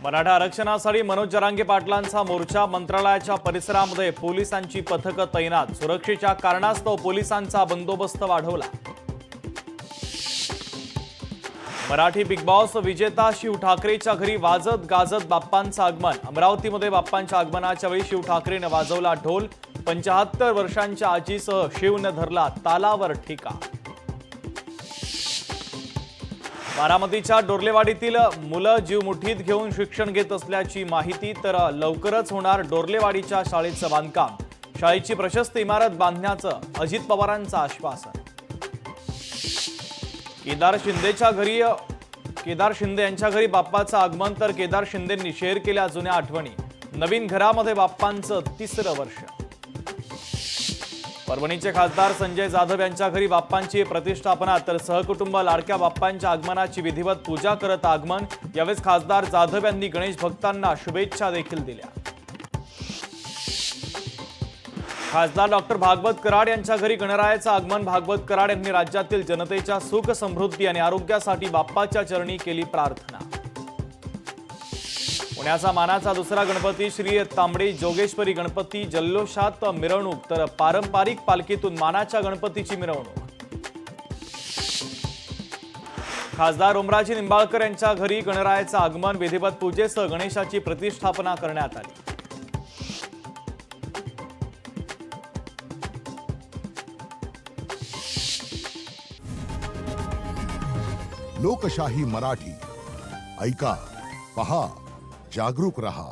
मराठा आरक्षणासाठी मनोज जरांगे पाटलांचा मोर्चा। मंत्रालयाच्या परिसरामध्ये पोलिसांची पथकं तैनात। सुरक्षेच्या कारणास्तव पोलिसांचा बंदोबस्त वाढवला। मराठी बिग बॉस विजेता शिव ठाकरेच्या घरी वाजत गाजत बाप्पांचं आगमन। अमरावतीमध्ये बाप्पांच्या आगमनाच्या वेळी शिव ठाकरेने वाजवला ढोल। 75 वर्षांच्या आजीसह शिवने धरला तालावर ठिका। बारामतीच्या डोर्लेवाडीतील मुलं जीव मुठीत घेऊन शिक्षण घेत असल्याची माहिती। तर लवकरच होणार डोर्लेवाडीच्या शाळेचं बांधकाम। शाळेची प्रशस्त इमारत बांधण्याचं अजित पवारांचं आश्वासन। केदार शिंदे यांच्या घरी बाप्पाचं आगमन। तर केदार शिंदेंनी शेअर केल्या जुन्या आठवणी। नवीन घरामध्ये बाप्पांचं 3रं वर्ष। परभणीचे खासदार संजय जाधव यांच्या घरी बाप्पांची प्रतिष्ठापना। तर सहकुटुंब लाडक्या बाप्पांच्या आगमनाची विधिवत पूजा करत आगमन। यावेळी खासदार जाधव यांनी गणेश भक्तांना शुभेच्छा देखील दिल्या। खासदार डॉक्टर भागवत कराड यांच्या घरी गणरायाचं आगमन। भागवत कराड यांनी राज्यातील जनतेच्या सुख समृद्धी आणि आरोग्यासाठी बाप्पाच्या चरणी केली प्रार्थना। पुण्याचा मानाचा दुसरा गणपती श्री तांबडी जोगेश्वरी गणपती जल्लोषात मिरवणूक। तर पारंपरिक पालखीतून मानाच्या गणपतीची मिरवणूक। खासदार ओमराजे निंबाळकर यांच्या घरी गणरायाचं आगमन। विधिवत पूजेसह गणेशाची प्रतिष्ठापना करण्यात आली। लोकशाही मराठी ऐका, पहा, जागरूक रहा।